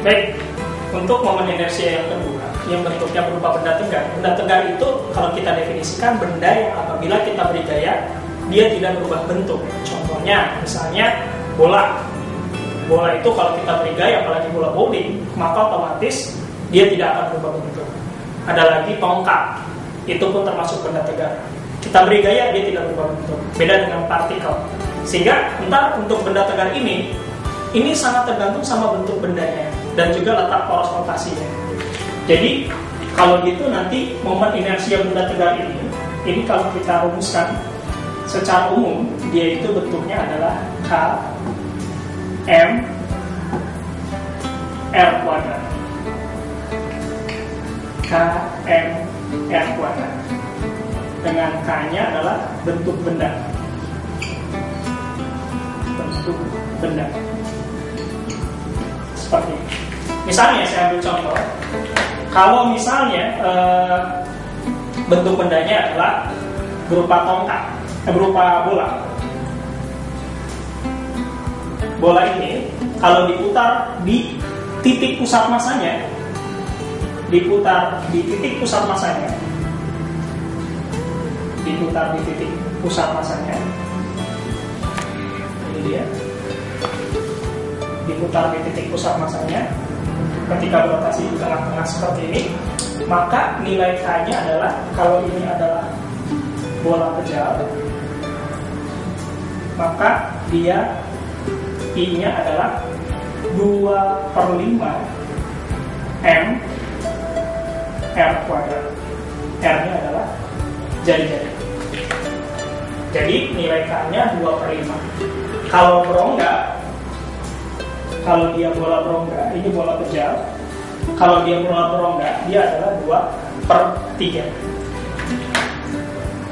Baik, untuk momen inersia yang kedua, yang bentuknya berupa benda tegar. Benda tegar itu kalau kita definisikan benda yang apabila kita beri gaya, dia tidak berubah bentuk. Contohnya, misalnya bola. Bola itu kalau kita beri gaya, apalagi bola bowling, maka otomatis dia tidak akan berubah bentuk. Ada lagi tongkat, itu pun termasuk benda tegar. Kita beri gaya, dia tidak berubah bentuk. Beda dengan partikel. Sehingga entar untuk benda tegar ini sangat tergantung sama bentuk bendanya dan juga letak poros rotasinya. Jadi kalau gitu nanti momen inersia benda tegar ini kalau kita rumuskan secara umum, dia itu bentuknya adalah K M R kuadrat. K M R kuadrat. Dengan K-nya adalah bentuk benda. Bentuk benda. Seperti ini. Misalnya saya ambil contoh. Kalau misalnya bentuk bendanya adalah berupa tongkat, berupa bola. Bola ini kalau diputar di titik pusat masanya, diputar di titik pusat masanya, ini dia, diputar di titik pusat masanya, ketika berotasi di tengah-tengah seperti ini, maka nilai K-nya adalah, kalau ini adalah bola pejal, maka dia I-nya adalah 2/5 M R kuadrat. R-nya adalah jari-jari. Jadi nilai K-nya 2/5. Kalau berongga, kalau dia bola berongga, ini bola pejal. Kalau dia bola berongga, dia adalah 2/3.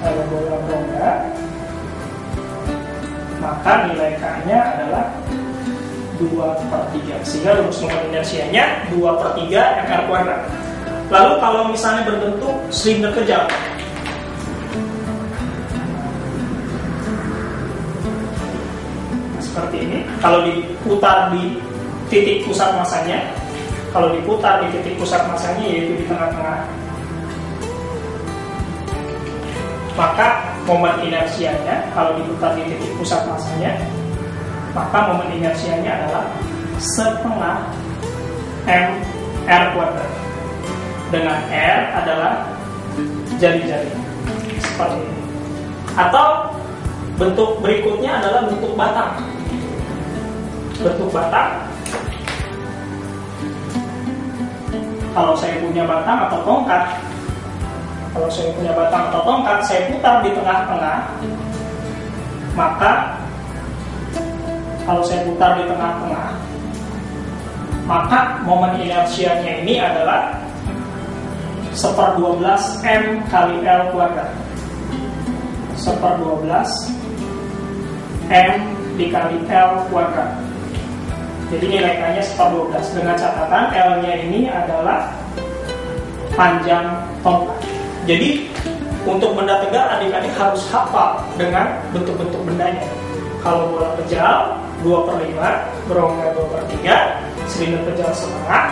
Kalau bola berongga, maka nilai K-nya adalah 2/3. Sehingga rumus momen inersianya 2/3 MR kuadrat. Lalu kalau misalnya berbentuk silinder kejam, seperti ini, kalau diputar di titik pusat masanya, yaitu di tengah-tengah, maka momen inersianya kalau diputar di titik pusat masanya, maka momen inersianya adalah setengah M R kuadrat, dengan R adalah jari-jari seperti ini. Atau bentuk berikutnya adalah bentuk batang. Bentuk batang, kalau saya punya batang atau tongkat, saya putar di tengah-tengah, maka kalau saya putar di tengah-tengah, maka momen inersianya ini adalah 1/12 M kali L kuadrat. 1/12 M dikali L kuadrat. Jadi nilai K-nya 1/12. Dengan catatan L-nya ini adalah panjang tongkat. Jadi untuk benda tegar, adik-adik harus hafal dengan bentuk-bentuk bendanya. Kalau bola pejal 2/5, berongga 2/3, silinder pejal setengah.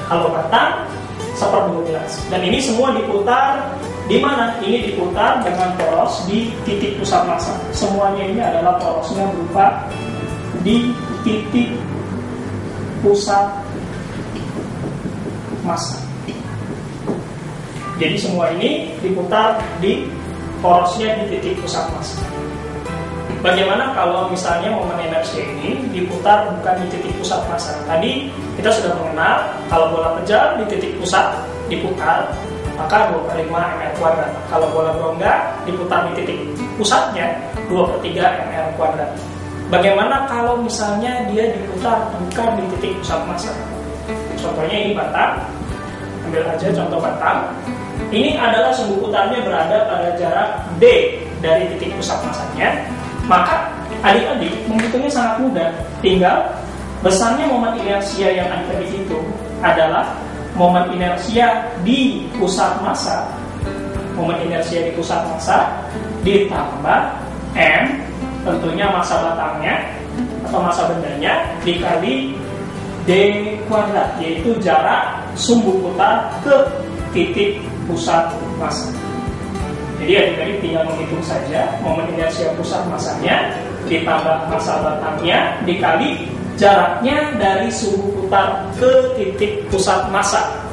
Kalau batang 1/12. Dan ini semua diputar di mana? Ini diputar dengan poros di titik pusat massa. Semuanya ini adalah porosnya berupa di titik pusat massa. Jadi semua ini diputar di porosnya di titik pusat massa. Bagaimana kalau misalnya momen inersia ini diputar bukan di titik pusat massa? Tadi kita sudah mengenal kalau bola pejal di titik pusat diputar, maka 2/5 MR kuadrat. Kalau bola berongga diputar di titik pusatnya 2/3 MR kuadrat. Bagaimana kalau misalnya dia diputar bukan di titik pusat massa? Contohnya ini batang. Ambil aja contoh batang. Ini adalah sumbu putarnya berada pada jarak D dari titik pusat massanya. Maka adik-adik menghitungnya sangat mudah. Tinggal besarnya momen inersia yang adik-adik hitung adalah momen inersia di pusat massa. Momen inersia di pusat massa ditambah M, tentunya massa batangnya atau massa bendanya, dikali D kuadrat, yaitu jarak sumbu putar ke titik pusat massa. Jadi adik-adik tinggal menghitung saja momen inersia pusat massanya ditambah massa batangnya dikali jaraknya dari sumbu putar ke titik pusat massa.